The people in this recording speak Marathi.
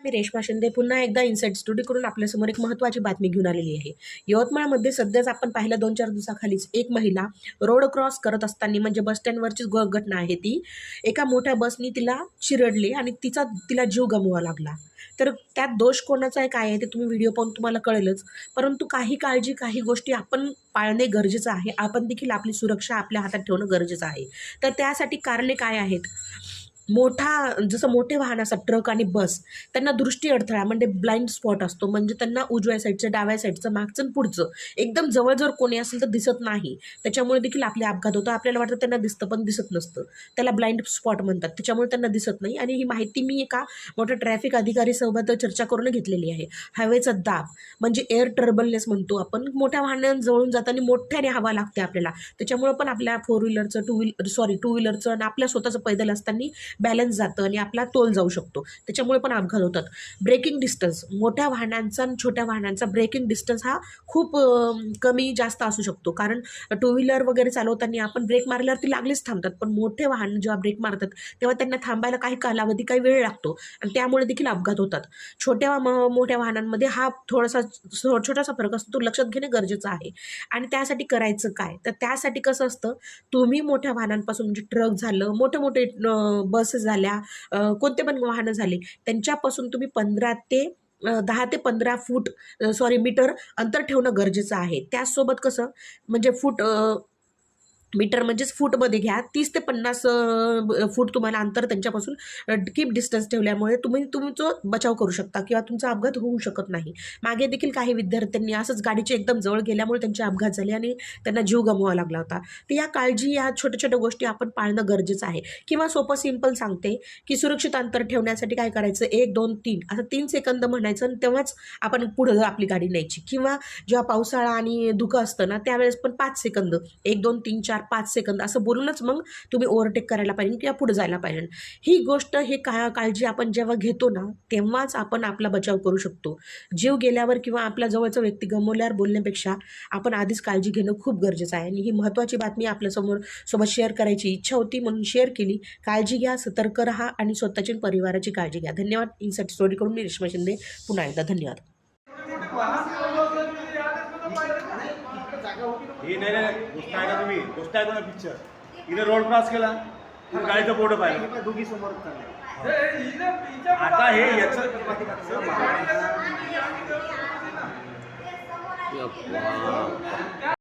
मी रेश्मा शिंदे पुन्हा एकदा इन्साइट स्टुडिओकडून आपल्यासमोर एक महत्त्वाची बातमी घेऊन आलेली आहे। यवतमाळमध्ये सध्याच आपण पाहिलं 2-4 दिवसाखालीच एक महिला रोड क्रॉस करत असताना म्हणजे बस स्टँडवरचीच घटना आहे ती। एका मोठ्या बसनी तिला चिरडली आणि तिला जीव गमवावा लागला। तर त्यात दोष कोणाचा आहे काय आहे ते तुम्ही व्हिडिओ पाहून तुम्हाला कळेलच। परंतु काही काळजी काही गोष्टी आपण पाळणे गरजेचं आहे। आपण देखील आपली सुरक्षा आपल्या हातात ठेवणं गरजेचं आहे। तर त्यासाठी कारणे काय आहेत? जसं मोठे वाहन असतात ट्रक आणि बस त्यांना दृष्टी अडथळा म्हणजे ब्लाइंड स्पॉट असतो, म्हणजे त्यांना उजव्या साईडचं डाव्या साईडचं मागचं आणि पुढचं एकदम जवळ जर कोणी असेल तर दिसत नाही, त्याच्यामुळे देखील आपले अपघात होतो। आपल्याला वाटतं त्यांना दिसतं पण दिसत नसतं, त्याला ब्लाइंड स्पॉट म्हणतात, त्याच्यामुळे त्यांना दिसत नाही। आणि ही माहिती मी एका मोठ्या ट्रॅफिक अधिकारी सोबत चर्चा करून घेतलेली आहे। हवेचा दाब म्हणजे एअर टर्बलनेस म्हणतो आपण, मोठ्या वाहनांजवळून जाताना मोठ्याने हवा लागते आपल्याला, त्याच्यामुळे पण आपल्या फोर व्हीलरचं टू व्हीलरचं आणि आपल्या स्वतःचं पैदल असताना बॅलन्स जातं आणि आपला तोल जाऊ शकतो, त्याच्यामुळे पण अपघात होतात। ब्रेकिंग डिस्टन्स मोठ्या वाहनांचा आणि छोट्या वाहनांचा ब्रेकिंग डिस्टन्स हा खूप कमी जास्त असू शकतो, कारण टू व्हीलर वगैरे चालवताना आपण ब्रेक मारल्यावर ती लागलीच थांबतात, पण मोठे वाहन जेव्हा ब्रेक मारतात तेव्हा त्यांना थांबायला काही कालावधी काही वेळ लागतो आणि त्यामुळे देखील अपघात होतात। मोठ्या वाहनांमध्ये हा छोटासा फरक असतो, तो लक्षात घेणे गरजेचं आहे। आणि त्यासाठी करायचं काय, तर त्यासाठी कसं असतं, तुम्ही मोठ्या वाहनांपासून म्हणजे ट्रक झालं, मोठे बसेस झाल्या, कोणते पण वाहनं झाले, त्यांच्यापासून तुम्ही 10 ते 15 मीटर अंतर ठेवणं गरजेचं आहे। त्याचसोबत कसं म्हणजे मीटर म्हणजेच फूटमध्ये घ्या, 30 ते 50 फूट तुम्हाला अंतर त्यांच्यापासून कीप डिस्टन्स ठेवल्यामुळे तुम्ही तुमचं बचाव करू शकता किंवा तुमचा अपघात होऊ शकत नाही। मागे देखील काही विद्यार्थ्यांनी असंच गाडीच्या एकदम जवळ गेल्यामुळे त्यांचे अपघात झाले आणि त्यांना जीव गमवावा लागला होता। तर या छोट्या छोट्या गोष्टी आपण पाळणं गरजेचं आहे। किंवा सोपं सिंपल सांगते की सुरक्षित अंतर ठेवण्यासाठी काय करायचं, 1 2 3 असं 3 सेकंद म्हणायचं आणि तेव्हाच आपण पुढे आपली गाडी न्यायची। किंवा जेव्हा पावसाळा आणि धुकं असतं ना त्यावेळेस पण 5 सेकंद 1 2 3 4 5 सेकंद असं बोलूनच मग तुम्ही ओव्हरटेक करायला पाहिजे किंवा पुढे जायला पाहिजे। ही गोष्ट काळजी आपण जेव्हा घेतो ना तेव्हाच आपण आपला बचाव करू शकतो। जीव गेल्यावर किंवा आपल्या जवळचा व्यक्ती गमावल्यावर बोलण्यापेक्षा आपण आधीच काळजी घेणं खूप गरजेचं आहे। आणि ही महत्त्वाची बातमी सोबत शेअर करायची इच्छा होती म्हणून शेअर केली। काळजी घ्या, सतर्क राहा आणि स्वतःची परिवाराची काळजी घ्या। धन्यवाद। इन्साइट स्टोरीकडून मी रेश्मा शिंदे पुन्हा एकदा धन्यवाद। हे नाही गोष्ट आहे का तुम्ही गोष्ट आहे का पिक्चर इथे रोड क्रॉस केला गाडीचं बोर्ड पाहिलं दोघी समोर आता हे याचं